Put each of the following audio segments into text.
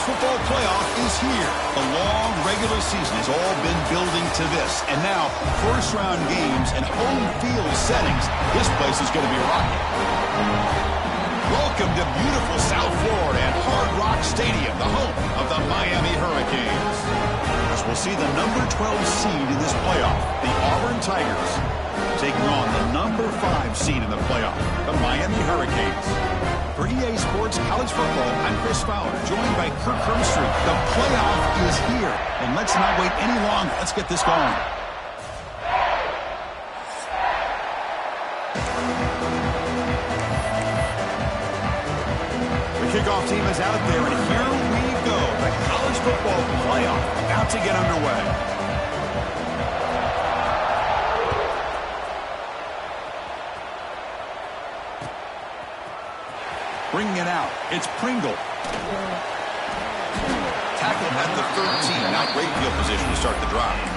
football playoff is here. A long regular season has all been building to this. And now, first-round games and home field settings. This place is going to be rocking. Welcome to beautiful South Florida and Hard Rock Stadium, the home of the Miami Hurricanes. As we'll see the number 12 seed in this playoff, the Auburn Tigers, taking on the number 5 seed in the playoff, the Miami Hurricanes. For EA Sports College Football, I'm Chris Fowler, joined by Kirk Herbstreit. The playoff is here, and let's not wait any longer. Let's get this going. The kickoff team is out there, and here we go. The college football playoff about to get underway. Bringing it out, it's Pringle. Tackled at the 13. Not great field position to start the drive.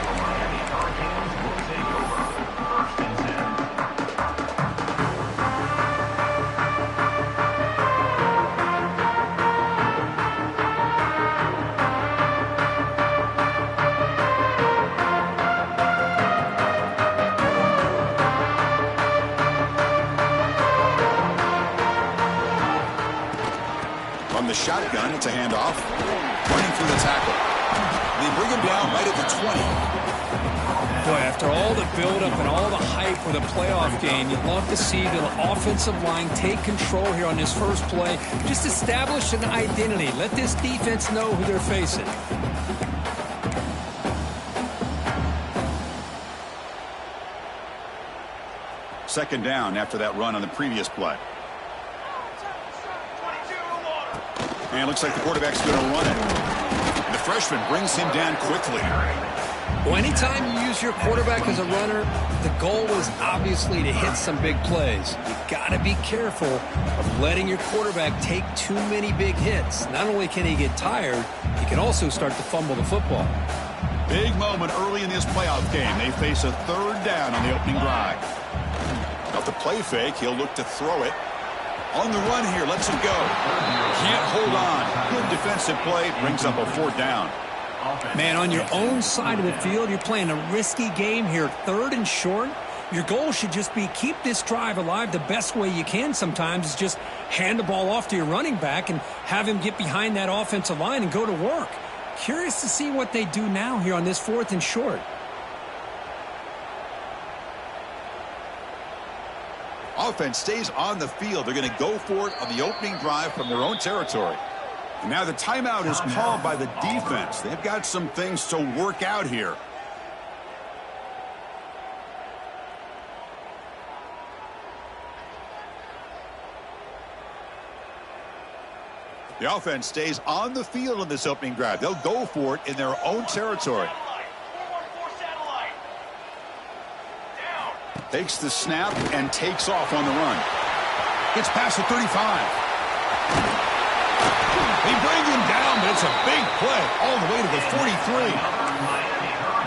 The shotgun, it's a handoff. Running through the tackle. They bring him down right at the 20. Boy, after all the buildup and all the hype for the playoff game, you'd love to see the offensive line take control here on this first play. Just establish an identity. Let this defense know who they're facing. Second down after that run on the previous play. And it looks like the quarterback's going to run it. The freshman brings him down quickly. Well, anytime you use your quarterback as a runner, the goal is obviously to hit some big plays. You've got to be careful of letting your quarterback take too many big hits. Not only can he get tired, he can also start to fumble the football. Big moment early in this playoff game. They face a third down on the opening drive. Off the play fake, he'll look to throw it. On the run here, lets it go. Can't hold on. Good defensive play, brings up a fourth down. Man, on your own side of the field, you're playing a risky game here. Third and short. Your goal should just be keep this drive alive the best way you can sometimes is just hand the ball off to your running back and have him get behind that offensive line and go to work. Curious to see what they do now here on this fourth and short. Offense stays on the field. They're going to go for it on the opening drive from their own territory. And now the timeout is called by the defense. They've got some things to work out here. The offense stays on the field on this opening drive. They'll go for it in their own territory. Takes the snap and takes off on the run. Gets past the 35. They bring him down, but it's a big play all the way to the 43.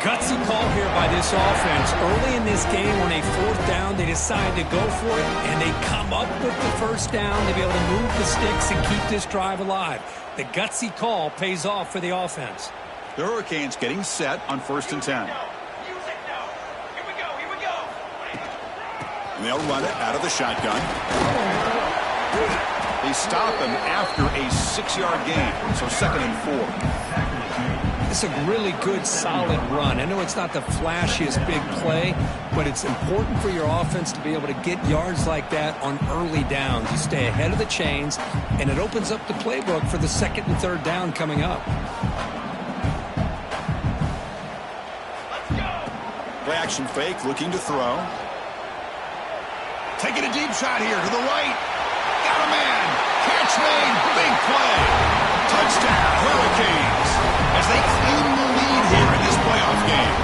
Gutsy call here by this offense. Early in this game, on a fourth down, they decide to go for it, and they come up with the first down to be able to move the sticks and keep this drive alive. The gutsy call pays off for the offense. The Hurricanes getting set on 1st and 10. And they'll run it out of the shotgun. They stop him after a 6-yard gain, so 2nd and 4. It's a really good, solid run. I know it's not the flashiest big play, but it's important for your offense to be able to get yards like that on early downs. You stay ahead of the chains, and it opens up the playbook for the 2nd and 3rd down coming up. Play action fake, looking to throw. Taking a deep shot here to the right. Got a man. Catch made. Big play. Touchdown, Hurricanes. As they claim the lead here in this playoff game.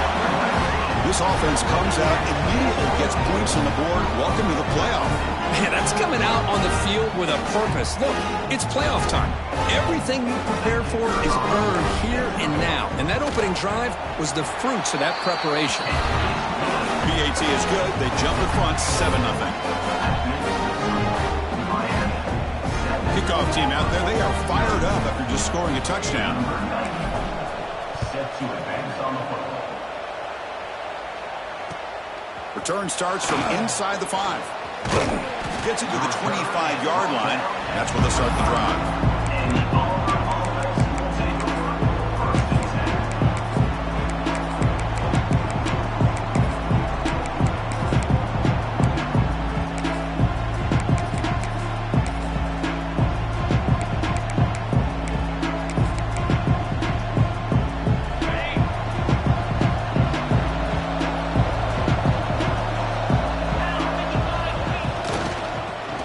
This offense comes out immediately, gets points on the board. Welcome to the playoff. Man, that's coming out on the field with a purpose. Look, it's playoff time. Everything you prepare for is earned here and now. And that opening drive was the fruits of that preparation. PAT is good. They jump in front, 7-0. Kickoff team out there, they are fired up after just scoring a touchdown. Return starts from inside the 5. Gets it to the 25-yard line. That's where they'll start the drive.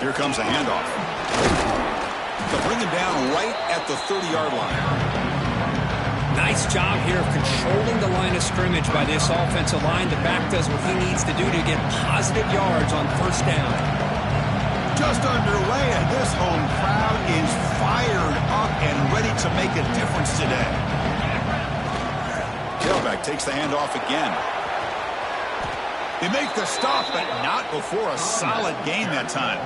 Here comes a handoff. They'll bring him down right at the 30-yard line. Nice job here of controlling the line of scrimmage by this offensive line. The back does what he needs to do to get positive yards on first down. Just underway, and this home crowd is fired up and ready to make a difference today. Tailback takes the handoff again. They make the stop, but not before a solid gain that time.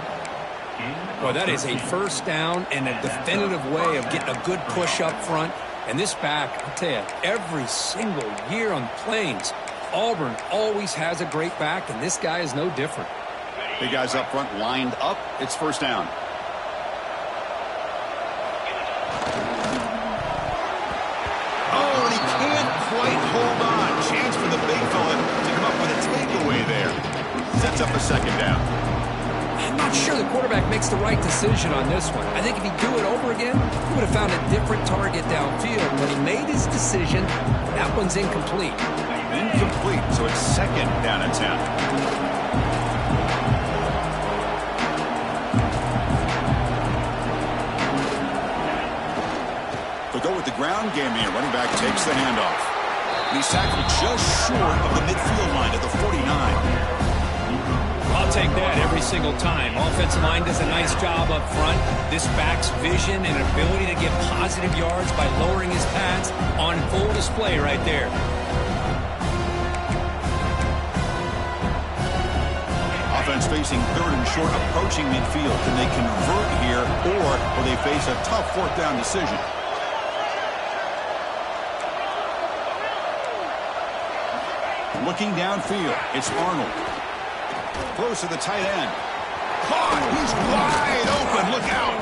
Well, that is a first down and a definitive way of getting a good push up front. And this back, I'll tell you, every single year on Plains, Auburn always has a great back, and this guy is no different. Big guys up front lined up. It's first down. Oh, and he can't quite hold on. Chance for the big fella to come up with a takeaway there. Sets up a second down. I'm not sure the quarterback makes the right decision on this one. I think if he'd do it over again, he would have found a different target downfield. But he made his decision. That one's incomplete. Incomplete, so it's second down and 10. They'll go with the ground game here. Running back takes the handoff. He's tackled just short of the midfield line at the 49. I'll take that every single time. Offensive line does a nice job up front. This back's vision and ability to get positive yards by lowering his pads on full display right there. Offense facing third and short, approaching midfield. Can they convert here, or will they face a tough fourth down decision? Looking downfield, it's Arnold. Close to the tight end. Caught! He's wide open. Look out!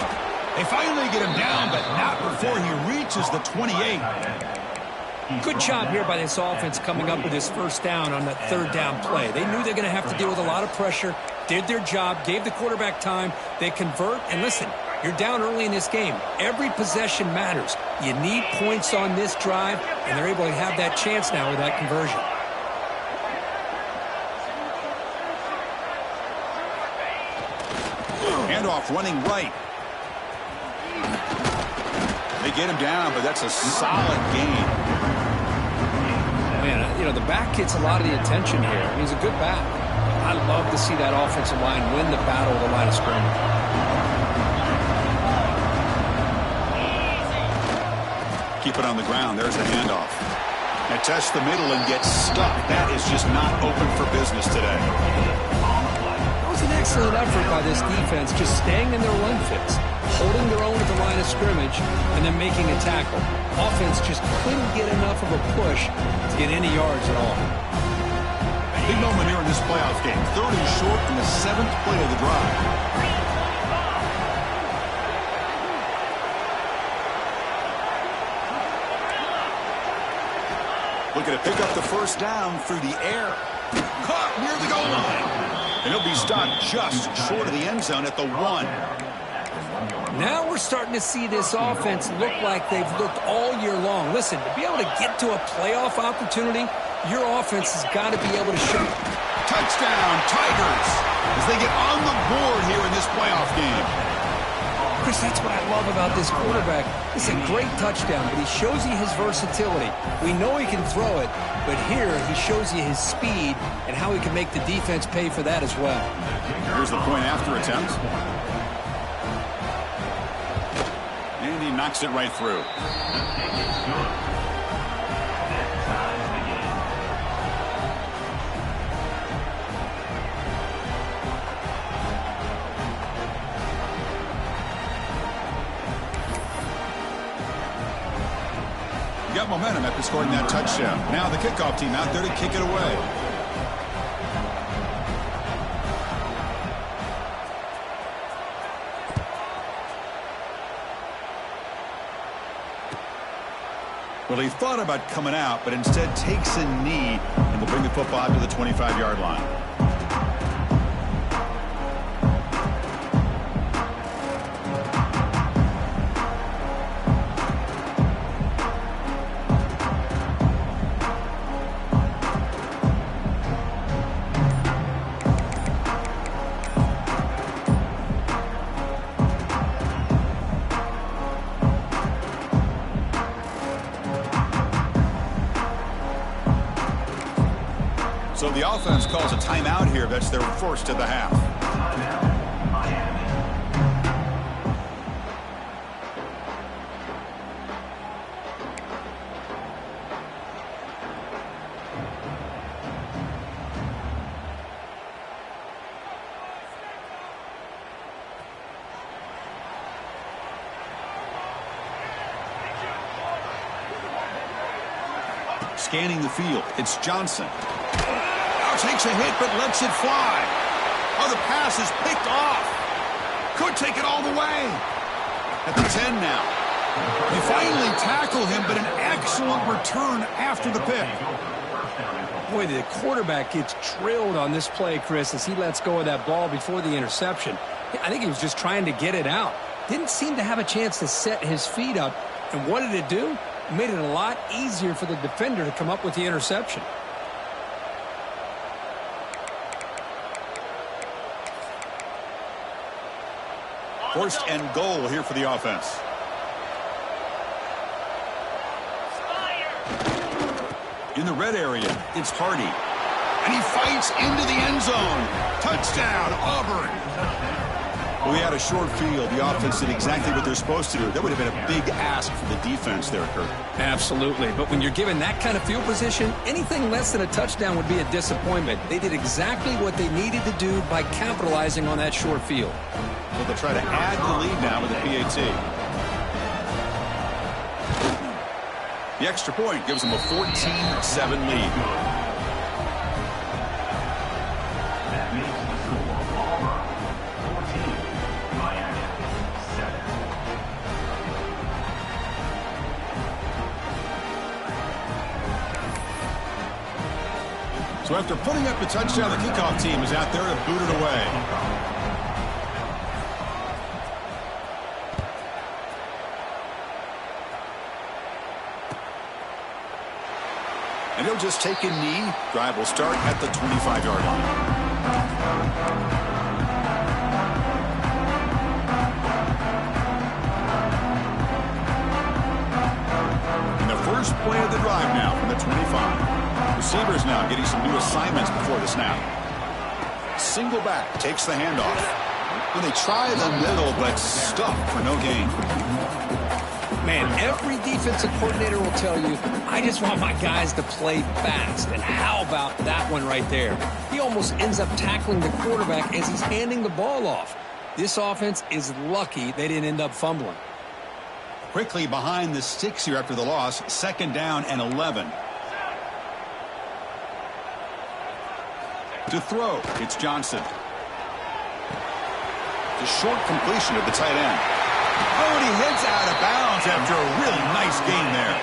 They finally get him down, but not before he reaches the 28. Good job here by this offense coming up with his first down on that third down play. They knew they're going to have to deal with a lot of pressure, did their job, gave the quarterback time. They convert, and listen, you're down early in this game. Every possession matters. You need points on this drive, and they're able to have that chance now with that conversion. Handoff running right. They get him down, but that's a solid gain. Man, you know, the back gets a lot of the attention here. I mean, he's a good back. I love to see that offensive line win the battle of the line of scrimmage. Keep it on the ground. There's the handoff. Now test the middle and get stuck. That is just not open for business today. That was an excellent effort by this defense, just staying in their run fits, holding their own at the line of scrimmage, and then making a tackle. Offense just couldn't get enough of a push to get any yards at all. Big moment here in this playoff game. Third and short in the 7th play of the drive. Looking to pick up the first down through the air. Caught near the goal line. And he'll be stopped just short of the end zone at the 1. Now we're starting to see this offense look like they've looked all year long. Listen, to be able to get to a playoff opportunity, your offense has got to be able to show. Touchdown, Tigers, as they get on the board here in this playoff game. Chris, that's what I love about this quarterback. It's a great touchdown, but he shows you his versatility. We know he can throw it, but here he shows you his speed and how he can make the defense pay for that as well. Here's the point after attempt. And he knocks it right through. got momentum after scoring that touchdown. Now the kickoff team out there to kick it away. Well, he thought about coming out, but instead takes a knee and will bring the football out to the 25-yard line. So the offense calls a timeout here. That's their first of the half. Scanning the field, it's Johnson. Takes a hit, but lets it fly. Oh, the pass is picked off. Could take it all the way. At the 10 now. You finally tackle him, but an excellent return after the pick. Boy, the quarterback gets drilled on this play, Chris, as he lets go of that ball before the interception. I think he was just trying to get it out. Didn't seem to have a chance to set his feet up. And what did it do? It made it a lot easier for the defender to come up with the interception. First and goal here for the offense. In the red area, it's Hardy. And he fights into the end zone. Touchdown, Auburn. Well, we had a short field. The offense did exactly what they're supposed to do. That would have been a big ask for the defense there, Kurt. Absolutely. But when you're given that kind of field position, anything less than a touchdown would be a disappointment. They did exactly what they needed to do by capitalizing on that short field. Well, they'll try to add the lead now with a PAT. The extra point gives them a 14-7 lead. So after putting up the touchdown, the kickoff team is out there to boot it away. And he'll just take a knee. Drive will start at the 25-yard line. And the first play of the drive now from the 25. Receivers now getting some new assignments before the snap. Single back takes the handoff. And they try the middle, but stuffed for no gain. Man, every defensive coordinator will tell you, I just want my guys to play fast. And how about that one right there? He almost ends up tackling the quarterback as he's handing the ball off. This offense is lucky they didn't end up fumbling. Quickly behind the sticks here after the loss. 2nd down and 11. To throw, it's Johnson. The short completion of the tight end. Oh, and he heads out of bounds after a really nice gain there.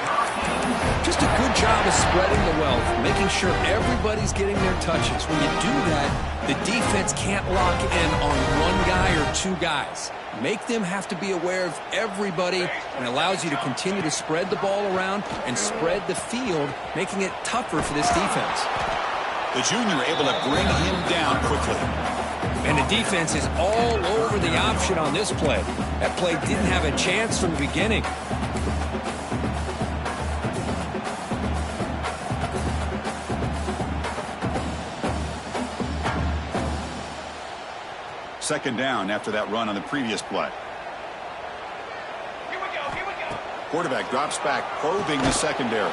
Just a good job of spreading the wealth, making sure everybody's getting their touches. When you do that, the defense can't lock in on one guy or two guys. Make them have to be aware of everybody, and allows you to continue to spread the ball around and spread the field, making it tougher for this defense. The junior able to bring him down quickly. And the defense is all over the option on this play. That play didn't have a chance from the beginning. Second down after that run on the previous play. Here we go. Quarterback drops back, probing the secondary.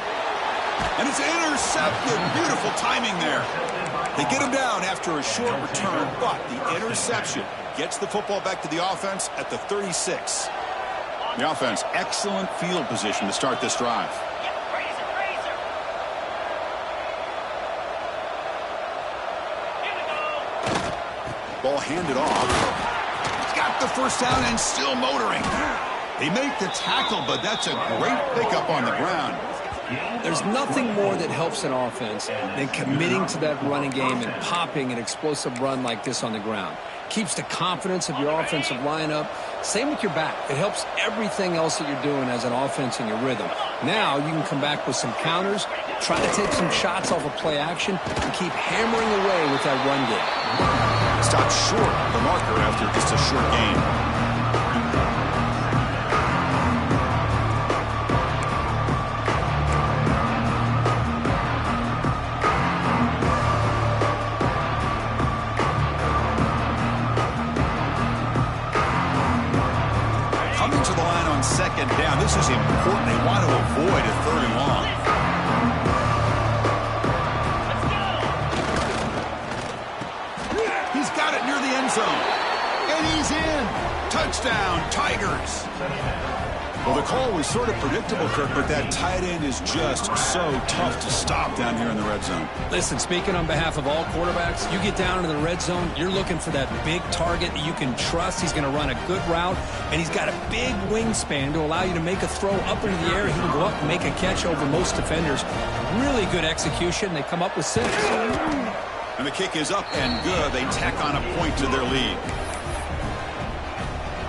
And it's intercepted. Beautiful timing there. They get him down after a short return, but the interception gets the football back to the offense at the 36. The offense, excellent field position to start this drive. Ball handed off. Got the first down and still motoring. They make the tackle, but that's a great pickup on the ground. There's nothing more that helps an offense than committing to that running game and popping an explosive run like this on the ground. Keeps the confidence of your offensive lineup. Same with your back. It helps everything else that you're doing as an offense in your rhythm. Now you can come back with some counters, try to take some shots off of play action, and keep hammering away with that run game. Stopped short of the marker after just a short gain. Second down. This is important. They want to avoid a third and long. He's got it near the end zone. And he's in. Touchdown, Tigers. Well, the call was sort of predictable, Kirk, but that tight end is just so tough to stop down here in the red zone. Listen, speaking on behalf of all quarterbacks, you get down into the red zone, you're looking for that big target that you can trust. He's going to run a good route, and he's got a big wingspan to allow you to make a throw up into the air. He can go up and make a catch over most defenders. Really good execution. They come up with 6. And the kick is up and good. They tack on a point to their lead.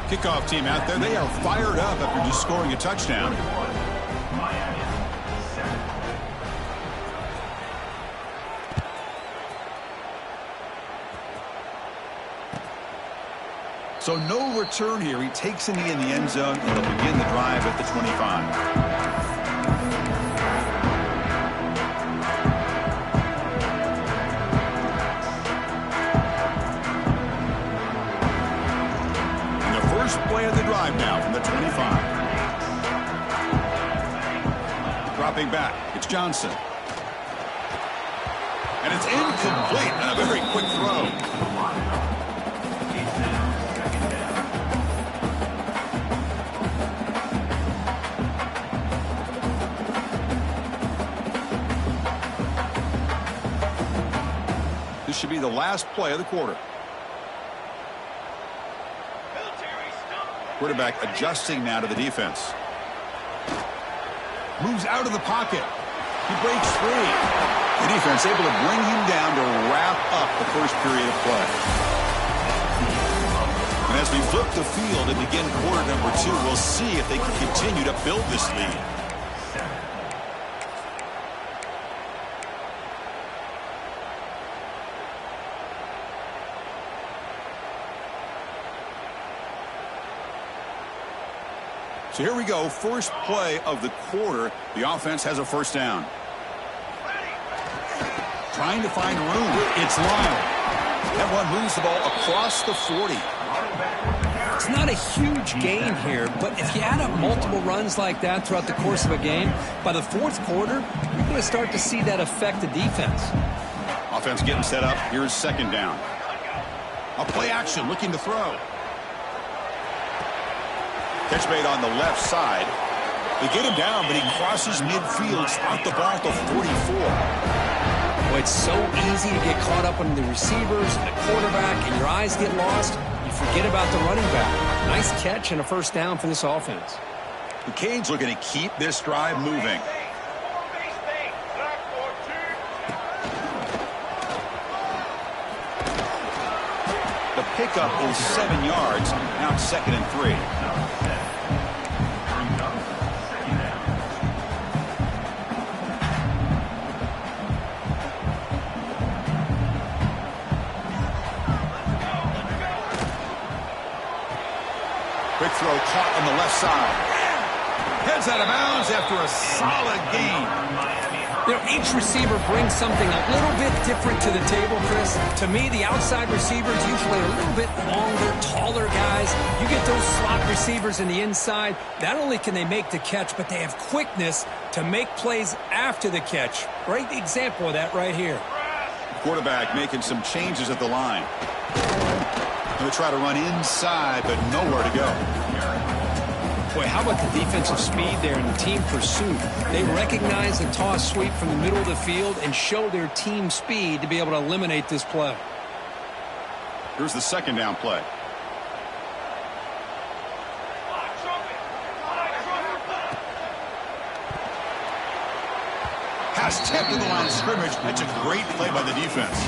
Kickoff team out there. They are fired up after just scoring a touchdown. So no return here. He takes it in the end zone, and they'll begin the drive at the 25. Play of the drive now from the 25. Dropping back, it's Johnson. And it's incomplete and a very quick throw. This should be the last play of the quarter. Quarterback adjusting now to the defense. Moves out of the pocket. He breaks free. The defense able to bring him down to wrap up the first period of play. And as we flip the field and begin quarter number 2, we'll see if they can continue to build this lead. So here we go, first play of the quarter. The offense has a first down. Trying to find room. It's Lyle. That one moves the ball across the 40. It's not a huge gain here, but if you add up multiple runs like that throughout the course of a game, by the fourth quarter, you're going to start to see that affect the defense. Offense getting set up. Here's second down. A play action, looking to throw. Catch made on the left side. They get him down, but he crosses midfield, out the ball to 44. Well, it's so easy to get caught up on the receivers and the quarterback, and your eyes get lost. You forget about the running back. Nice catch and a first down for this offense. The Canes looking to keep this drive moving. The pickup is 7 yards. Now it's 2nd and 3. Quick throw caught on the left side. Heads out of bounds after a solid gain. You know, each receiver brings something a little bit different to the table, Chris. To me, the outside receivers usually are a little bit longer, taller guys. You get those slot receivers in the inside. Not only can they make the catch, but they have quickness to make plays after the catch. Great example of that right here. Quarterback making some changes at the line. Going to try to run inside, but nowhere to go. Boy, how about the defensive speed there and the team pursuit? They recognize the toss sweep from the middle of the field and show their team speed to be able to eliminate this play. Here's the second down play. Pass tipped to the line of scrimmage. That's a great play by the defense.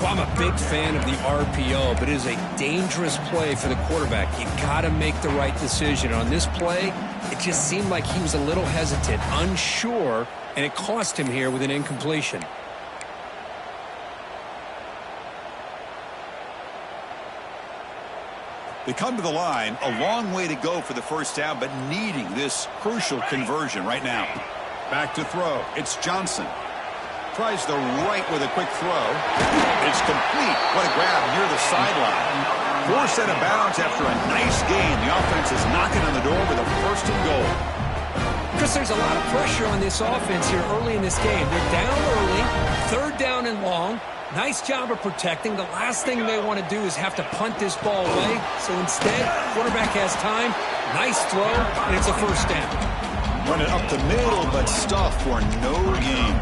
Well, I'm a big fan of the RPO, but it is a dangerous play for the quarterback. You got to make the right decision. On this play, it just seemed like he was a little hesitant, unsure, and it cost him here with an incompletion. They come to the line, a long way to go for the first down, but needing this crucial conversion right now. Back to throw. It's Johnson. Tries the right with a quick throw. It's complete. What a grab near the sideline. Forced out of bounds after a nice gain. The offense is knocking on the door with a first and goal. Chris, there's a lot of pressure on this offense here early in this game. They're down early, third down and long. Nice job of protecting. The last thing they want to do is have to punt this ball away. So instead, quarterback has time. Nice throw, and it's a first down. Run it up the middle, but stuff for no gain.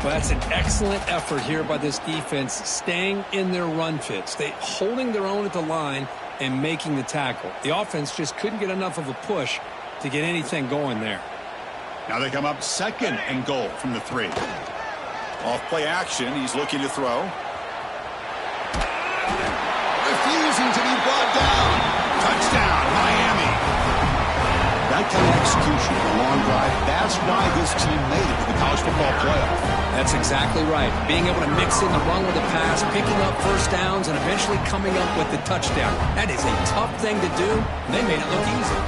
Well, that's an excellent effort here by this defense, staying in their run fits. They holding their own at the line and making the tackle. The offense just couldn't get enough of a push to get anything going there. Now they come up second and goal from the 3. Off play action, he's looking to throw. Refusing to be brought down. Touchdown, Miami. That kind of execution, a long drive, that's why this team made it to the college football playoff. That's exactly right. Being able to mix in the run with the pass, picking up first downs, and eventually coming up with the touchdown. That is a tough thing to do, and they made it look easy.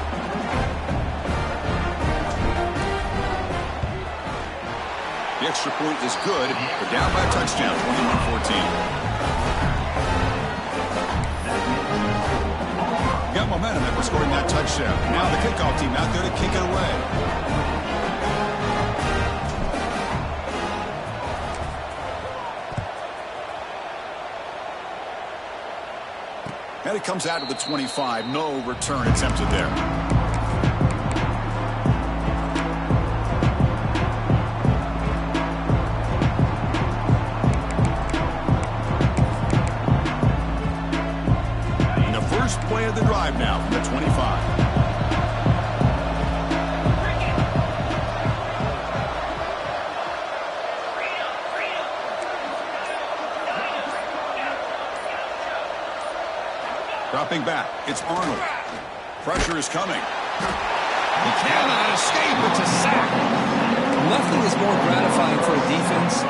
The extra point is good. They're down by a touchdown, 21-14. Got momentum after scoring that touchdown. Now the kickoff team out there to kick it away. And it comes out to the 25. No return attempted there. Play of the drive now from the 25. Dropping back, it's Arnold. Pressure is coming. He cannot escape. It's a sack. Nothing is more gratifying for a defense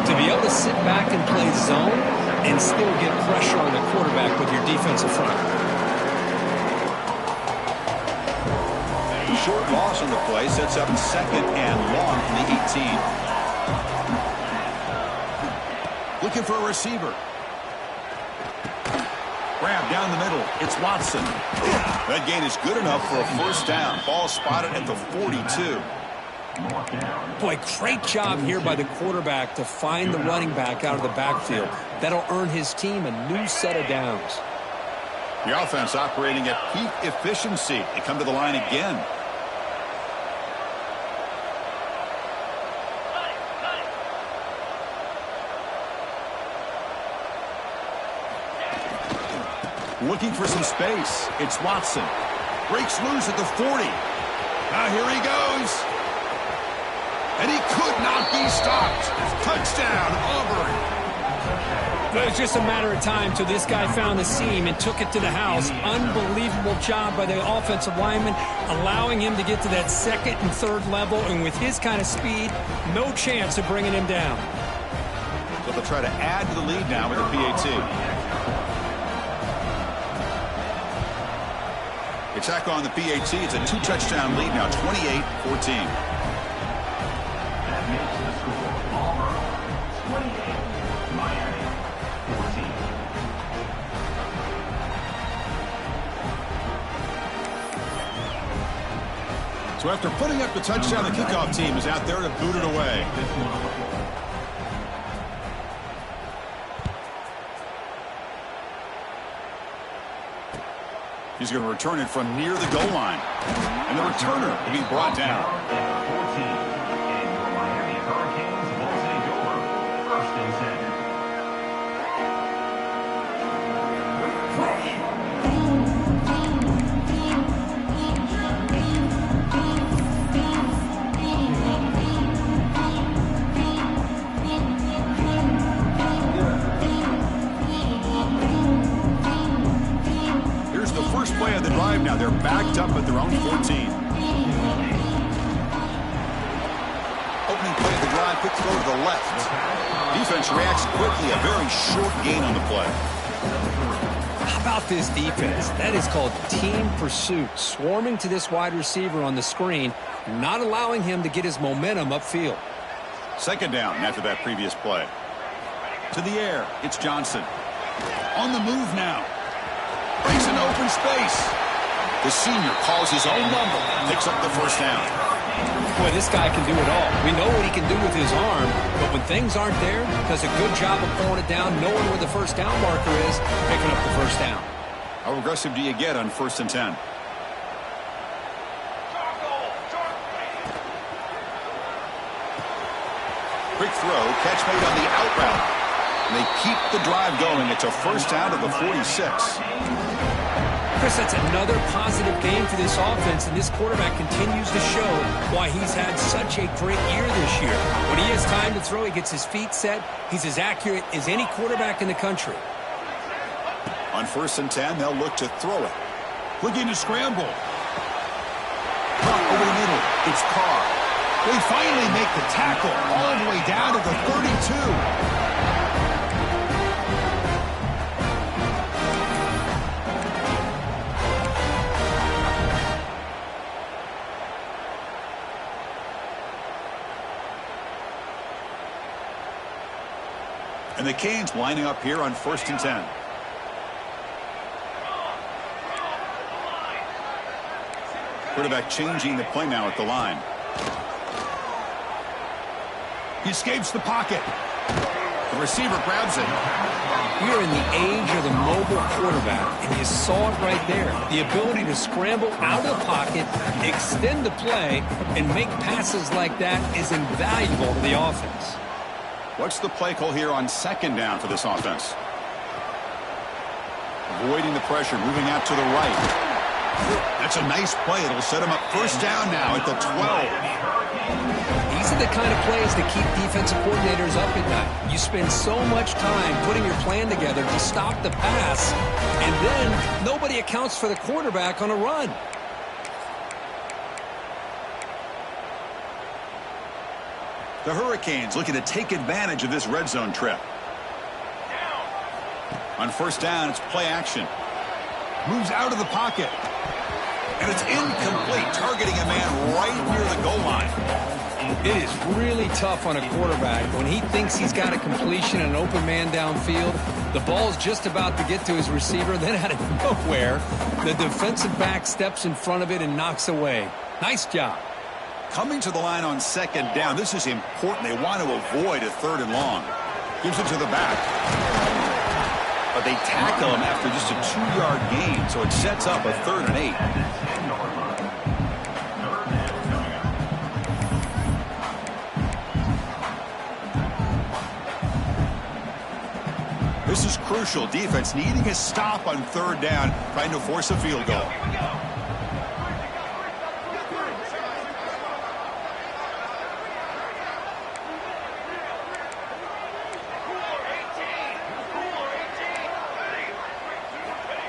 to be able to sit back and play zone and still get pressure on the quarterback with your defensive front. Short loss on the play sets up second and long from the 18. Looking for a receiver. Grab down the middle. It's Watson. That gain is good enough for a first down. Ball spotted at the 42. Boy, great job here by the quarterback to find the running back out of the backfield. That'll earn his team a new set of downs. The offense operating at peak efficiency. They come to the line again. Looking for some space. It's Watson. Breaks loose at the 40. Now here he goes. And he could not be stopped. Touchdown, Auburn. It was just a matter of time till this guy found the seam and took it to the house. Unbelievable job by the offensive lineman, allowing him to get to that second and third level. And with his kind of speed, no chance of bringing him down. So they'll try to add to the lead now with a PAT. Attack on the PAT. It's a 2-touchdown lead now, 28-14. That makes the score Auburn 28, Miami 14. So after putting up the touchdown, the kickoff team is out there to boot it away. He's going to return it from near the goal line. And the returner will be brought down. 14. And your Miami Hurricanes will take over 1st and 10. Here's the first play of the drive now. They're backed up at their own 14. Opening play of the drive, quick throw to the left. Defense reacts quickly, a very short gain on the play. How about this defense? That is called team pursuit. Swarming to this wide receiver on the screen, not allowing him to get his momentum upfield. Second down after that previous play. To the air, it's Johnson. On the move now. Breaks an open space. The senior calls his own number, picks up the first down. Boy, this guy can do it all. We know what he can do with his arm, but when things aren't there, does a good job of pulling it down, knowing where the first down marker is, picking up the first down. How aggressive do you get on 1st and 10? Quick throw, catch made on the out route. And they keep the drive going. It's a first down to the 46. Chris, that's another positive game for this offense, and this quarterback continues to show why he's had such a great year this year. When he has time to throw, he gets his feet set. He's as accurate as any quarterback in the country. On 1st and 10, they'll look to throw it. Looking to scramble. Drop over the middle. It's Carr. They finally make the tackle all the way down to the 32. And the Canes lining up here on 1st and 10. Quarterback changing the play now at the line. He escapes the pocket. The receiver grabs it. We're in the age of the mobile quarterback, and you saw it right there. The ability to scramble out of the pocket, extend the play, and make passes like that is invaluable to the offense. What's the play call here on 2nd down for this offense? Avoiding the pressure, moving out to the right. That's a nice play. It'll set him up first down now at the 12. These are the kind of plays that keep defensive coordinators up at night. You spend so much time putting your plan together to stop the pass, and then nobody accounts for the quarterback on a run. The Hurricanes looking to take advantage of this red zone trip. On 1st down, it's play action. Moves out of the pocket. And it's incomplete, targeting a man right near the goal line. It is really tough on a quarterback when he thinks he's got a completion and an open man downfield. The ball's just about to get to his receiver, then out of nowhere, the defensive back steps in front of it and knocks away. Nice job. Coming to the line on 2nd down, this is important. They want to avoid a 3rd and long. Gives it to the back. But they tackle him after just a 2-yard gain, so it sets up a 3rd and 8. This is crucial. Defense needing a stop on 3rd down, trying to force a field goal.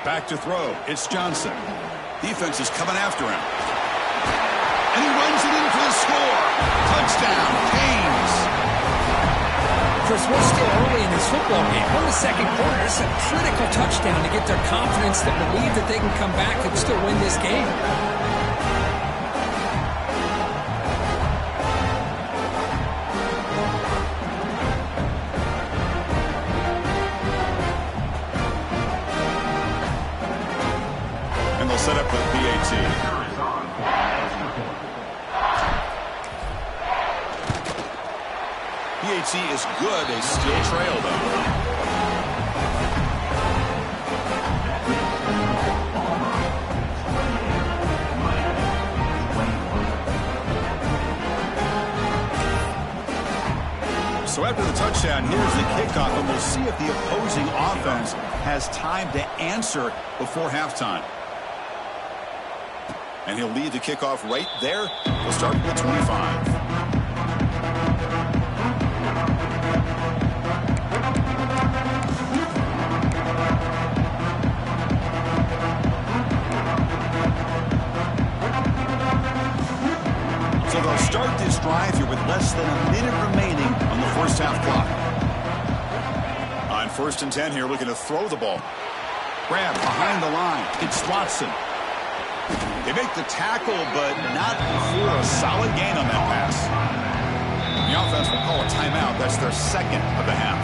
Back to throw. It's Johnson. Defense is coming after him. And he runs it in for the score. Touchdown, Canes. Chris, we're still early in this football game. We're in the 2nd quarter. It's a critical touchdown to get their confidence to believe that they can come back and still win this game. Set up with PAT. PAT is good. They still trail, though. So after the touchdown, here's the kickoff, and we'll see if the opposing offense has time to answer before halftime. And he'll lead the kickoff right there. We'll start with 25. So they'll start this drive here with less than a minute remaining on the first half clock. On 1st and 10 here, looking to throw the ball. Grab behind the line. It's Watson. They make the tackle, but not for a solid gain on that pass. The offense will call a timeout. That's their second of the half.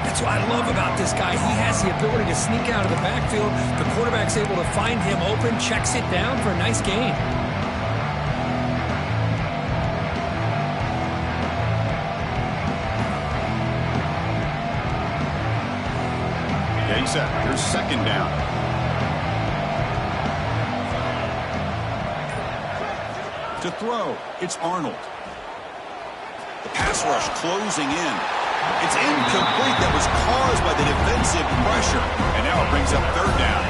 That's what I love about this guy. He has the ability to sneak out of the backfield. The quarterback's able to find him open, checks it down for a nice gain. Yeah, he said, here's 2nd down. To throw, it's Arnold. The pass rush closing in. It's incomplete. That was caused by the defensive pressure. And now it brings up 3rd down.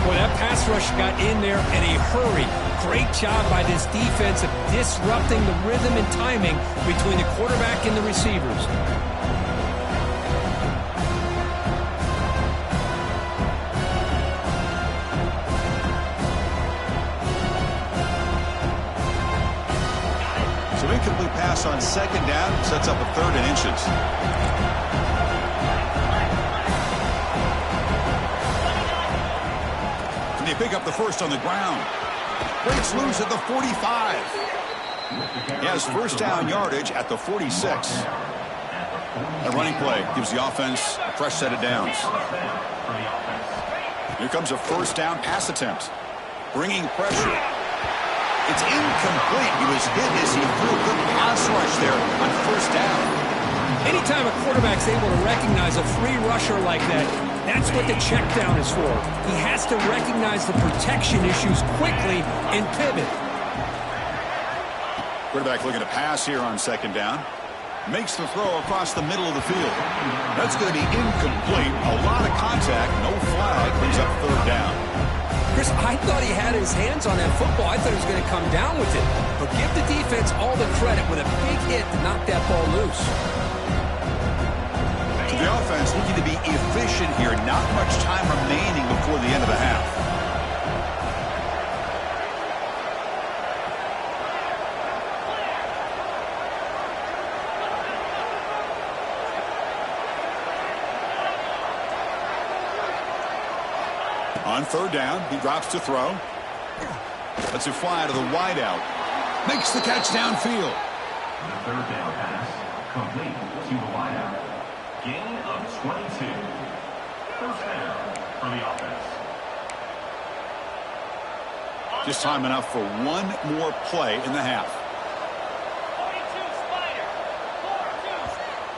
Boy, that pass rush got in there in a hurry. Great job by this defense of disrupting the rhythm and timing between the quarterback and the receivers. Incomplete pass on 2nd down sets up a 3rd and inches. And they pick up the first on the ground. Breaks loose at the 45. He has 1st down yardage at the 46. A running play gives the offense a fresh set of downs. Here comes a 1st down pass attempt. Bringing pressure. It's incomplete. He was hit as he threw a good pass rush there on 1st down. Anytime a quarterback's able to recognize a free rusher like that, that's what the check down is for. He has to recognize the protection issues quickly and pivot. Quarterback looking to pass here on 2nd down. Makes the throw across the middle of the field. That's going to be incomplete. A lot of contact, no flag, brings up 3rd down. Chris, I thought he had his hands on that football. I thought he was going to come down with it. But give the defense all the credit with a big hit to knock that ball loose. So the offense looking to be efficient here. Not much time remaining before the end of the half. On 3rd down, he drops to throw. Lets it fly to the wideout. Makes the catch downfield. The 3rd down pass complete to the wideout. Gain of 22. 1st down for the offense. Just time enough for one more play in the half.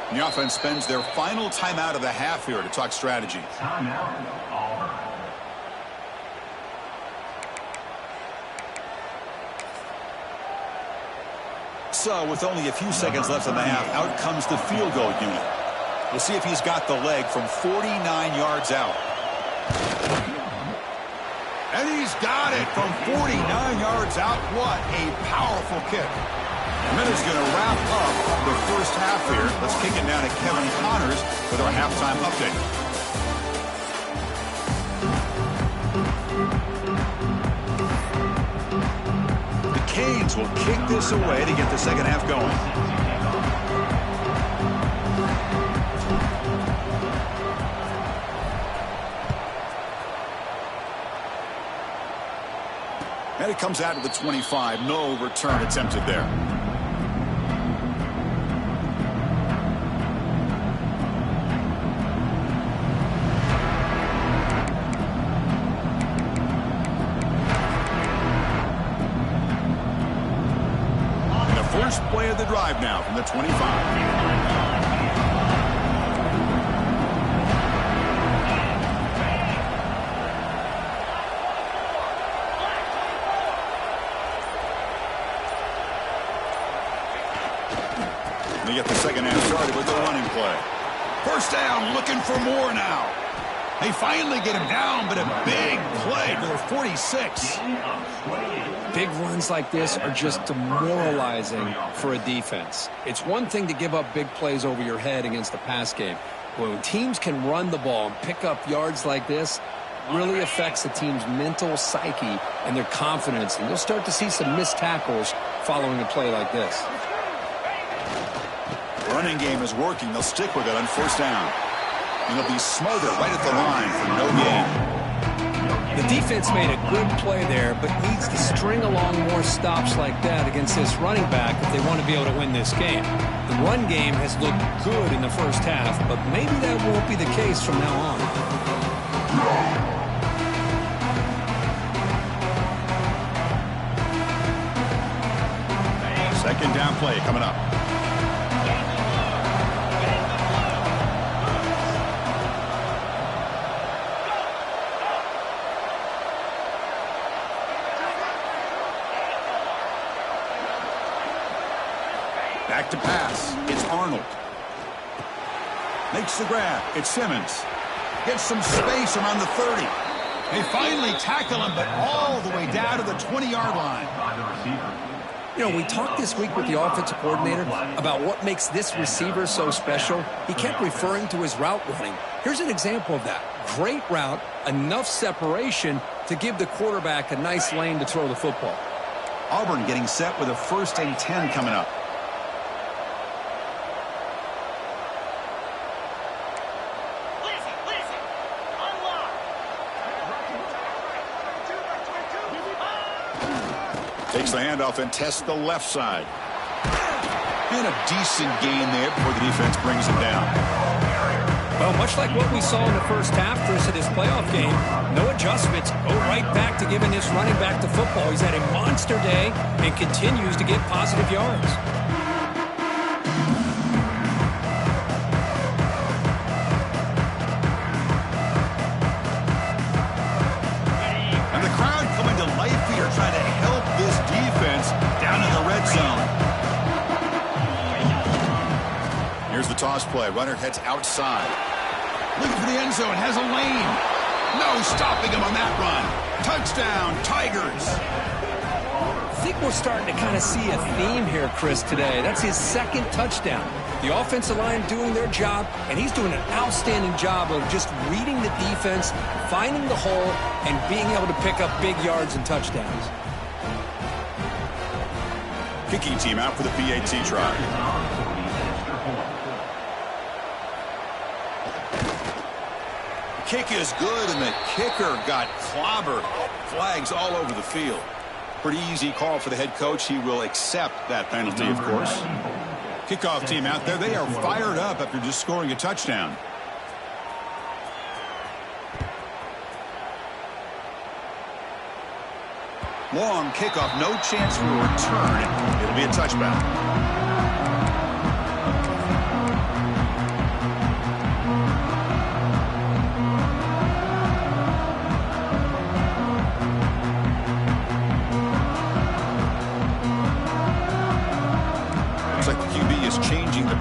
And the offense spends their final timeout of the half here to talk strategy. Timeout, Auburn. So with only a few seconds left in the half, out comes the field goal unit. We'll see if he's got the leg from 49 yards out. And he's got it from 49 yards out. What a powerful kick. And then he's going to wrap up the first half here. Let's kick it down to Kevin Connors with our halftime update. Canes will kick this away to get the second half going. And it comes out to the 25. No return attempted there. First play of the drive now from the 25. They get the second half started with the running play. First down, looking for more now. They finally get him down, but a big play for the 46. Big runs like this are just demoralizing for a defense. It's one thing to give up big plays over your head against the pass game. When teams can run the ball and pick up yards like this, it really affects the team's mental psyche and their confidence. And you'll start to see some missed tackles following a play like this. Running game is working. They'll stick with it on first down. And they'll be smothered right at the line for no gain. The defense made a good play there, but needs to string along more stops like that against this running back if they want to be able to win this game. The run game has looked good in the first half, but maybe that won't be the case from now on. Second down play coming up. Back to pass. It's Arnold. Makes the grab. It's Simmons. Gets some space around the 30. They finally tackle him, but all the way down to the 20-yard line. You know, we talked this week with the offensive coordinator about what makes this receiver so special. He kept referring to his route running. Here's an example of that. Great route, enough separation to give the quarterback a nice lane to throw the football. Auburn getting set with a 1st and 10 coming up. Takes the handoff and tests the left side. And a decent gain there before the defense brings him down. Well, much like what we saw in the first half, Chris, of this playoff game, no adjustments. Go right back to giving this running back the football. He's had a monster day and continues to get positive yards. And the crowd coming to life here, trying to help this defense down in the red zone. Here's the toss play. Runner heads outside. Looking for the end zone. Has a lane. No stopping him on that run. Touchdown, Tigers. I think we're starting to kind of see a theme here, Chris, today. That's his 2nd touchdown. The offensive line doing their job, and he's doing an outstanding job of just reading the defense, finding the hole, and being able to pick up big yards and touchdowns. Kicking team out for the PAT try. Kick is good, and the kicker got clobbered. Flags all over the field. Pretty easy call for the head coach. He will accept that penalty, of course. Kickoff team out there. They are fired up after just scoring a touchdown. Long kickoff. No chance for a return. It'll be a touchback.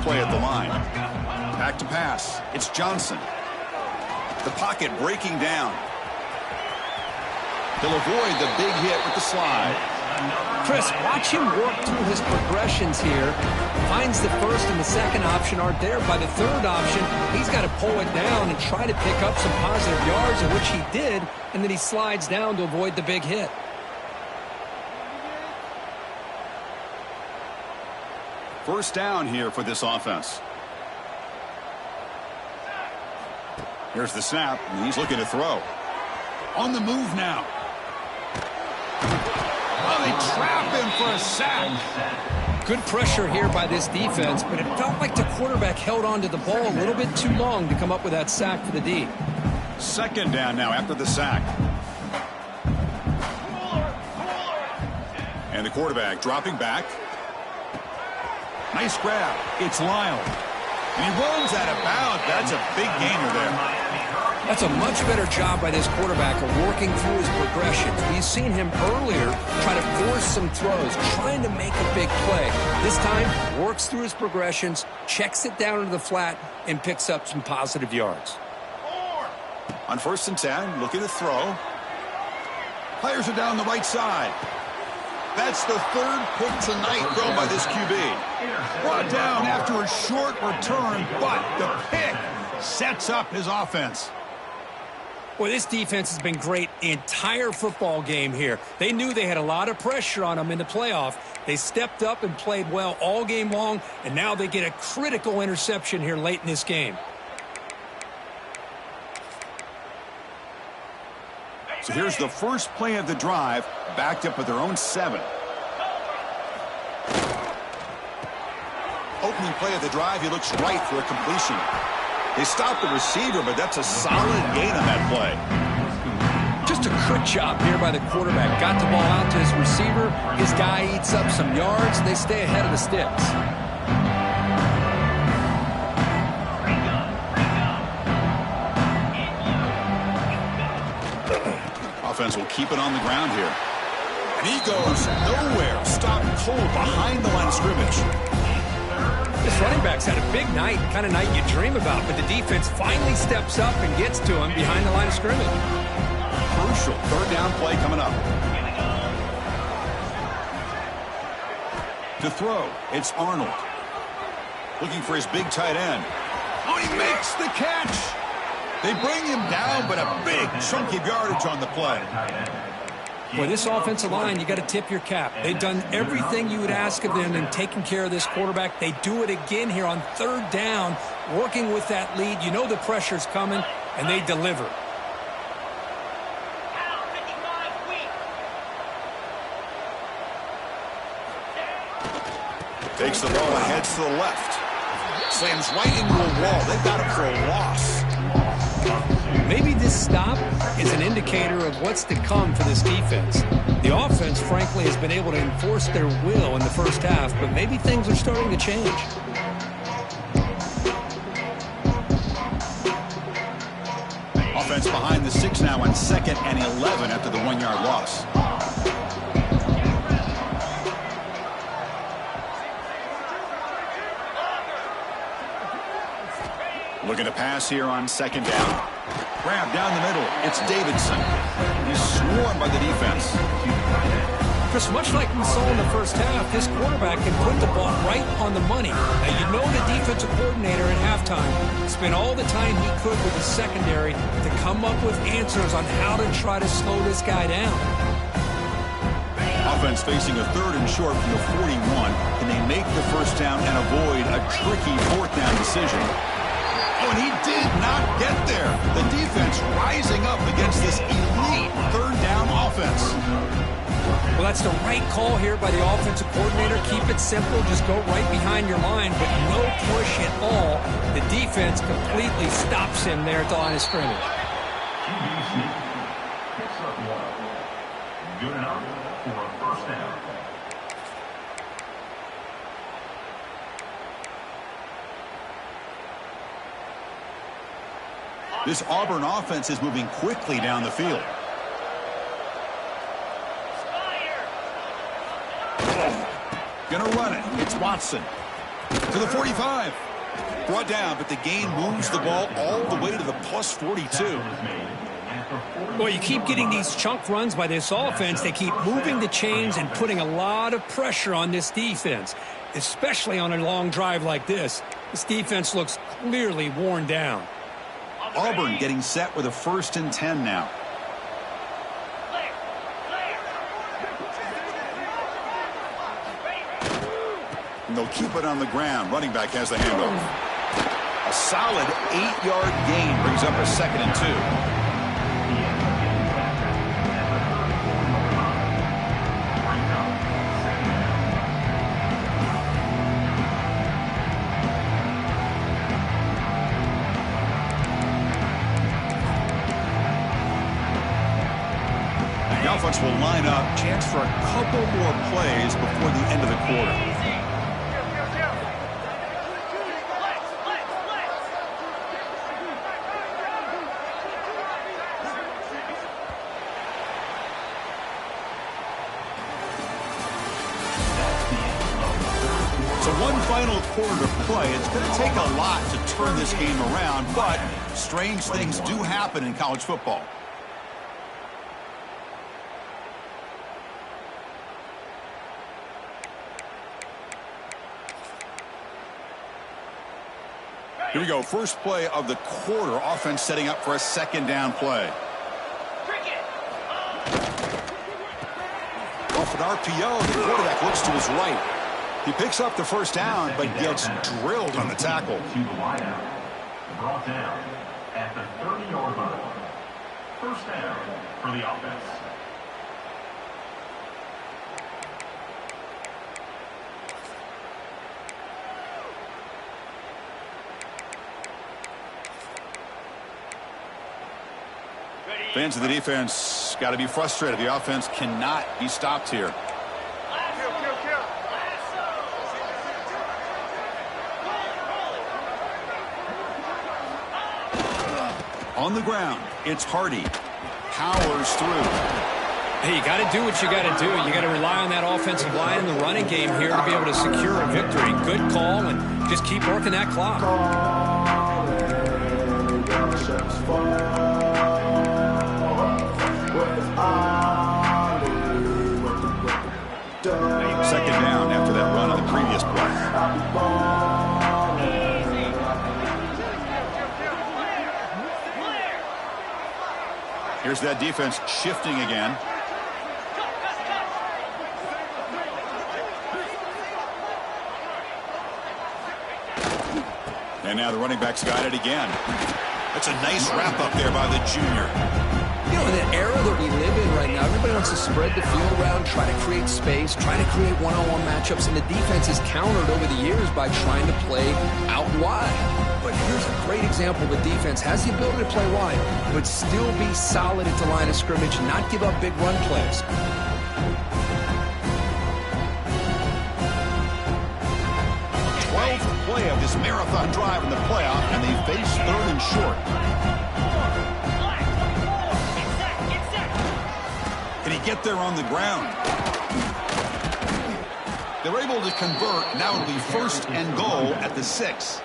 Play at the line. Back to pass. It's Johnson. The pocket breaking down. He'll avoid the big hit with the slide. Chris, watch him work through his progressions here. Finds the 1st and the 2nd option aren't there. By the 3rd option, he's got to pull it down and try to pick up some positive yards, of which he did, and then he slides down to avoid the big hit. First down here for this offense. Here's the snap. He's looking to throw. On the move now. Oh, they trap him for a sack. Good pressure here by this defense, but it felt like the quarterback held on to the ball a little bit too long to come up with that sack for the D. 2nd down now after the sack. And the quarterback dropping back. Nice grab. It's Lyle. And he rolls out of bounds. That's a big gainer there. That's a much better job by this quarterback of working through his progressions. We've seen him earlier try to force some throws, trying to make a big play. This time, works through his progressions, checks it down into the flat, and picks up some positive yards. On 1st and 10, looking to throw. Fires it down the right side. That's the 3rd pick tonight thrown by this QB. Brought down after a short return, but the pick sets up his offense. Boy, this defense has been great the entire football game here. They knew they had a lot of pressure on them in the playoff. They stepped up and played well all game long, and now they get a critical interception here late in this game. So here's the first play of the drive, backed up with their own 7. Opening play of the drive, he looks right for a completion. They stopped the receiver, but that's a solid gain on that play. Just a quick job here by the quarterback. Got the ball out to his receiver. His guy eats up some yards. They stay ahead of the sticks. Offense will keep it on the ground here. And he goes nowhere. Stopped cold behind the line of scrimmage. This running back's had a big night, kind of night you dream about, but the defense finally steps up and gets to him behind the line of scrimmage. Crucial 3rd down play coming up. To throw, it's Arnold. Looking for his big tight end. Oh, he makes the catch. They bring him down, but a big chunk of yardage on the play. Boy, this offensive line, you got to tip your cap. They've done everything you would ask of them in taking care of this quarterback. They do it again here on 3rd down, working with that lead. You know the pressure's coming, and they deliver. Takes the ball and heads to the left. Slams right into a wall. They've got him for a loss. Maybe this stop is an indicator of what's to come for this defense. The offense, frankly, has been able to enforce their will in the first half, but maybe things are starting to change. Offense behind the 6 now on 2nd and 11 after the 1-yard loss. Looking to pass here on 2nd down. Grab down the middle. It's Davidson. He's swarmed by the defense. Chris, much like we saw in the first half, this quarterback can put the ball right on the money. Now, you know the defensive coordinator at halftime spent all the time he could with the secondary to come up with answers on how to try to slow this guy down. Offense facing a 3rd and short from the 41. Can they make the 1st down and avoid a tricky 4th down decision? Oh, and he did not get there. The defense rising up against this elite 3rd down offense. Well, that's the right call here by the offensive coordinator. Keep it simple. Just go right behind your line, but no push at all. The defense completely stops him there at the line of scrimmage. Good enough for a 1st down. This Auburn offense is moving quickly down the field. Gonna run it. It's Watson. To the 45. Brought down, but the gain moves the ball all the way to the plus 42. Well, you keep getting these chunk runs by this offense. They keep moving the chains and putting a lot of pressure on this defense, especially on a long drive like this. This defense looks clearly worn down. Auburn getting set with a 1st and 10 now. And they'll keep it on the ground. Running back has the handoff. A solid 8-yard gain brings up a 2nd and 2. The offense will line up. Chance for a couple more plays before the end of the quarter. So one final quarter to play. It's going to take a lot to turn this game around, but Strange things do happen in college football. Here we go. First play of the quarter. Offense setting up for a second down play. Off an RPO, the quarterback looks to his right. He picks up the first down, but gets drilled on the tackle. To the wideout. Brought down at the 30-yard line. First down for the offense. Fans of the defense got to be frustrated. The offense cannot be stopped here. On the ground, it's Hardy. Powers through. Hey, you got to do what you got to do. You got to rely on that offensive line in the running game here to be able to secure a victory. Good call, and just keep working that clock. Second down after that run on the previous play. Here's that defense shifting again. And now the running back's got it again. That's a nice wrap up there by the junior. You know, in the era that we live in right now, everybody wants to spread the field around, try to create space, try to create one-on-one matchups, and the defense is countered over the years by trying to play out wide. But here's a great example. The defense has the ability to play wide, but still be solid at the line of scrimmage and not give up big run plays. Play of this marathon drive in the playoff, and they face third and short. Can he get there on the ground? They're able to convert. Now it'll be first and goal at the 6.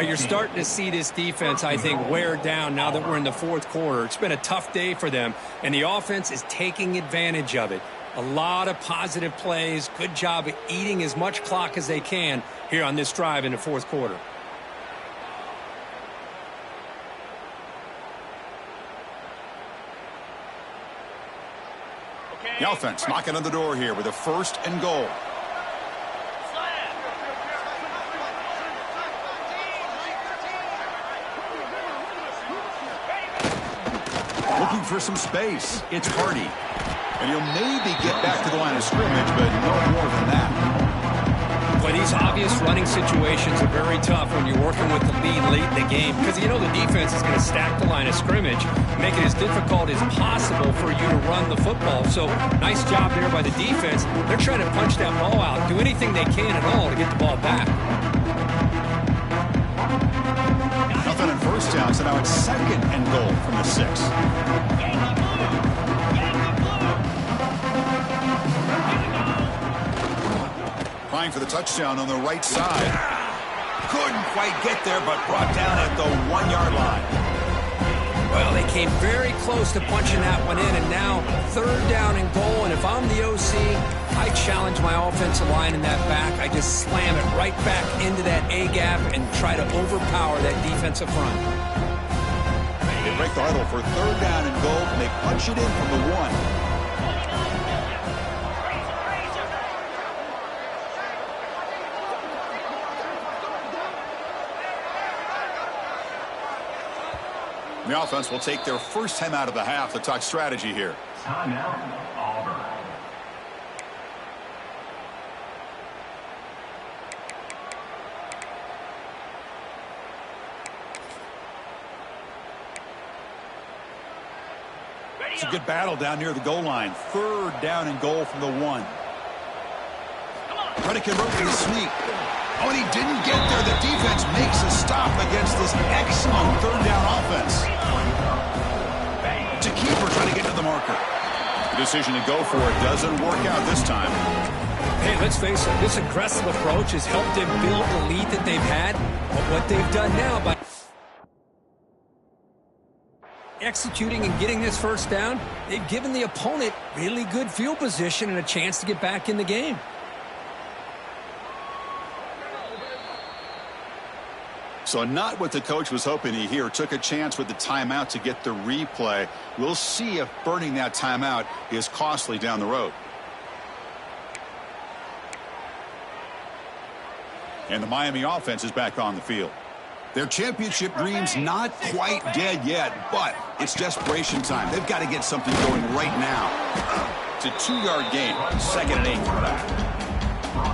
You're starting to see this defense, I think, wear down now that we're in the fourth quarter. It's been a tough day for them, and the offense is taking advantage of it. A lot of positive plays. Good job of eating as much clock as they can here on this drive in the fourth quarter. The offense knocking on the door here with a first and goal. Looking for some space. It's Hardy. And he'll maybe get back to the line of scrimmage, but no more than that. But these obvious running situations are very tough when you're working with the lead late in the game, because you know the defense is going to stack the line of scrimmage, make it as difficult as possible for you to run the football. So nice job there by the defense. They're trying to punch that ball out, do anything they can at all to get the ball back. Nothing in first down, so now it's second and goal from the 6. Trying for the touchdown on the right side. Couldn't quite get there, but brought down at the 1-yard line. Well, they came very close to punching that one in, and now third down and goal. And if I'm the OC, I challenge my offensive line in that back. I just slam it right back into that A-gap and try to overpower that defensive front. They break the huddle for third down and goal, and they punch it in from the 1. The offense will take their first time out of the half to talk strategy here. Timeout, Auburn. It's a good battle down near the goal line. Third down and goal from the 1. Redick wrote the sneak. Oh, and he didn't get there. The defense makes a stop against this excellent third down offense. To keeper trying to get to the marker. The decision to go for it doesn't work out this time. Hey, let's face it, this aggressive approach has helped them build the lead that they've had. But what they've done now by executing and getting this first down, they've given the opponent really good field position and a chance to get back in the game. So not what the coach was hoping to hear. Took a chance with the timeout to get the replay. We'll see if burning that timeout is costly down the road. And the Miami offense is back on the field. Their championship dreams not quite dead yet, but it's desperation time. They've got to get something going right now. It's a 2-yard gain, 2nd and 8 from that.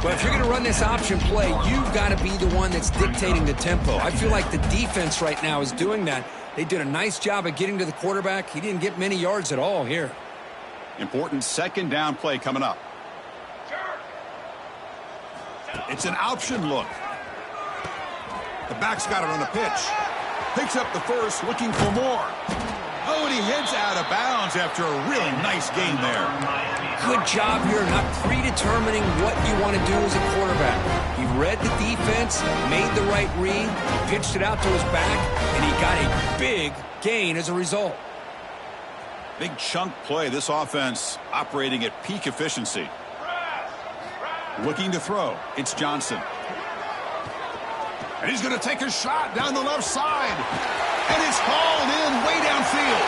But if you're going to run this option play, you've got to be the one that's dictating the tempo. I feel like the defense right now is doing that. They did a nice job of getting to the quarterback. He didn't get many yards at all here. Important 2nd down play coming up. It's an option look. The back's got it on the pitch. Picks up the first, looking for more. Oh, and he heads out of bounds after a really nice gain there. Good job here not predetermining what you want to do as a quarterback. He read the defense, made the right read, pitched it out to his back, and he got a big gain as a result. Big chunk play. This offense operating at peak efficiency. Looking to throw. It's Johnson. And he's going to take a shot down the left side. And it's hauled in way downfield.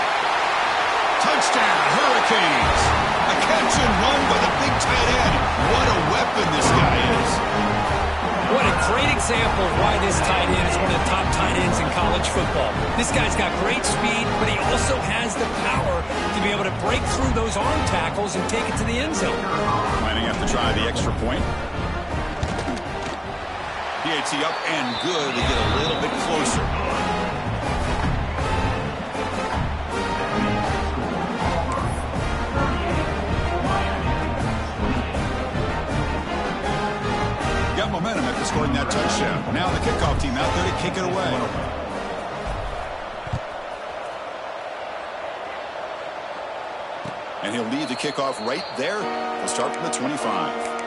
Touchdown, Hurricanes. A catch and run by the big tight end. What a weapon this guy is. What a great example of why this tight end is one of the top tight ends in college football. This guy's got great speed, but he also has the power to be able to break through those arm tackles and take it to the end zone. Might have to try the extra point. PAT up and good to get a little bit closer. Got momentum after scoring that touchdown. Now the kickoff team out there to kick it away. And he'll lead the kickoff right there. He'll start from the 25.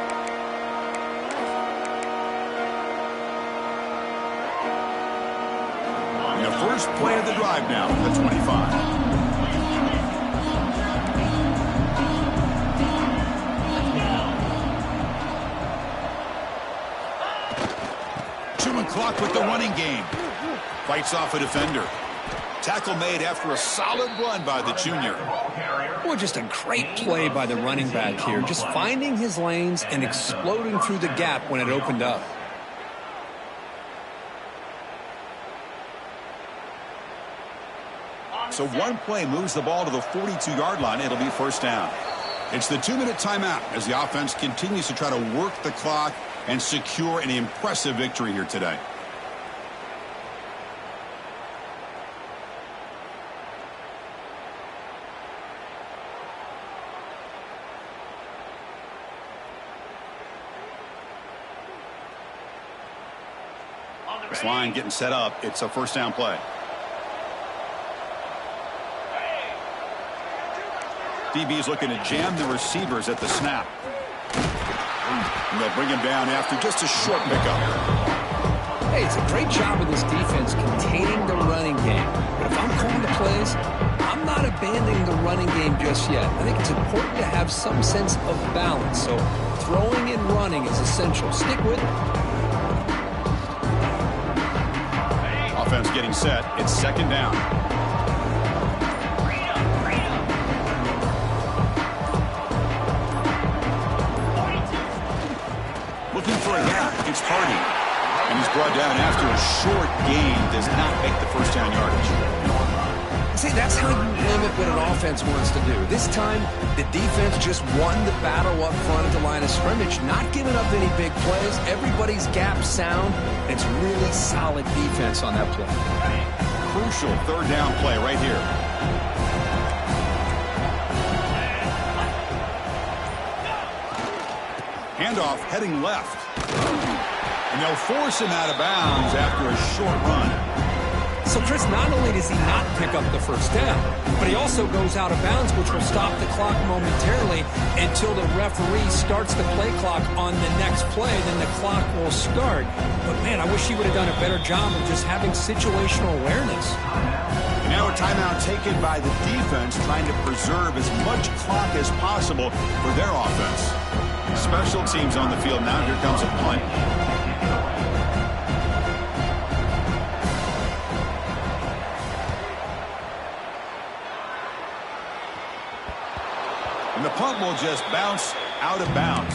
And the first play of the drive now from the 25. Clock with the running game. Fights off a defender. Tackle made after a solid run by the junior. Well, just a great play by the running back here. Just finding his lanes and exploding through the gap when it opened up. So one play moves the ball to the 42-yard line. It'll be first down. It's the 2-minute timeout as the offense continues to try to work the clock and secure an impressive victory here today. This line getting set up. It's a first down play. DB's looking to jam the receivers at the snap. And they'll bring him down after just a short pickup. Hey, it's a great job of this defense containing the running game. But if I'm calling the plays, I'm not abandoning the running game just yet. I think it's important to have some sense of balance. So throwing and running is essential. Stick with it. Offense getting set. It's second down. Looking for a gap. It's Hardy. And he's brought down after a short gain. Does not make the first down yardage. See, that's how you limit what an offense wants to do. This time, the defense just won the battle up front at the line of scrimmage, not giving up any big plays. Everybody's gap sound. It's really solid defense on that play. Crucial third down play right here. Handoff heading left. And they'll force him out of bounds after a short run. So, Chris, not only does he not pick up the first down, but he also goes out of bounds, which will stop the clock momentarily until the referee starts the play clock on the next play. Then the clock will start. But, man, I wish he would have done a better job of just having situational awareness. Now a timeout taken by the defense, trying to preserve as much clock as possible for their offense. Special teams on the field now. Here comes a punt. And the punt will just bounce out of bounds.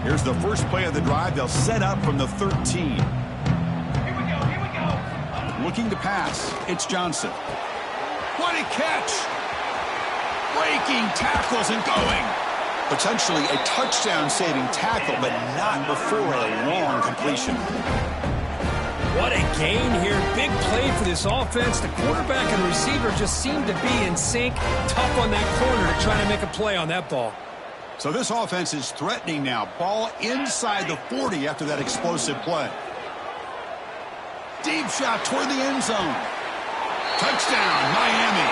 Here's the first play of the drive. They'll set up from the 13. Here we go. Looking to pass. It's Johnson. What a catch! Breaking tackles and going. Potentially a touchdown-saving tackle, but not before a long completion. What a gain here. Big play for this offense. The quarterback and receiver just seem to be in sync. Tough on that corner to try to make a play on that ball. So this offense is threatening now. Ball inside the 40 after that explosive play. Deep shot toward the end zone. Touchdown, Miami.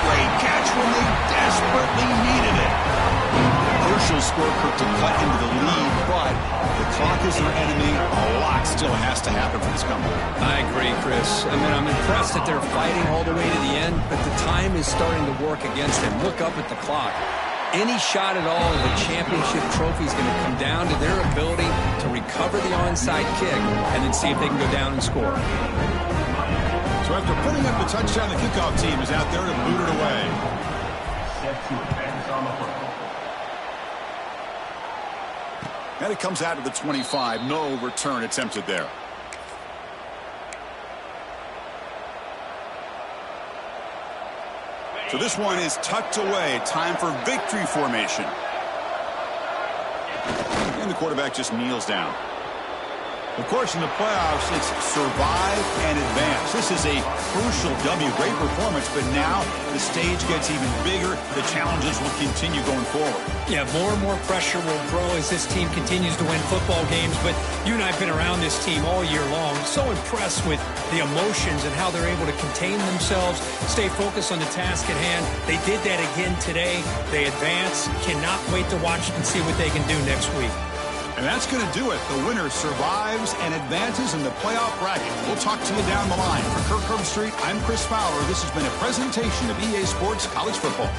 Great catch when they desperately needed it. Crucial score to cut into the lead, but the clock is their enemy. A lot still has to happen for this comeback. I agree, Chris. I mean, I'm impressed that they're fighting all the way to the end, but the time is starting to work against them. Look up at the clock. Any shot at all of a championship trophy is going to come down to their ability to recover the onside kick and then see if they can go down and score. So after putting up the touchdown, the kickoff team is out there to boot it away. Set to advance on the football. And it comes out of the 25. No return attempted there. So this one is tucked away. Time for victory formation. And the quarterback just kneels down. Of course, in the playoffs, it's survive and advance. This is a crucial W. Great performance, but now the stage gets even bigger. The challenges will continue going forward. Yeah, more and more pressure will grow as this team continues to win football games, but you and I have been around this team all year long. So impressed with the emotions and how they're able to contain themselves, stay focused on the task at hand. They did that again today. They advance. Cannot wait to watch and see what they can do next week. And that's going to do it. The winner survives and advances in the playoff bracket. We'll talk to you down the line. For Kirk Herbstreit, I'm Chris Fowler. This has been a presentation of EA Sports College Football.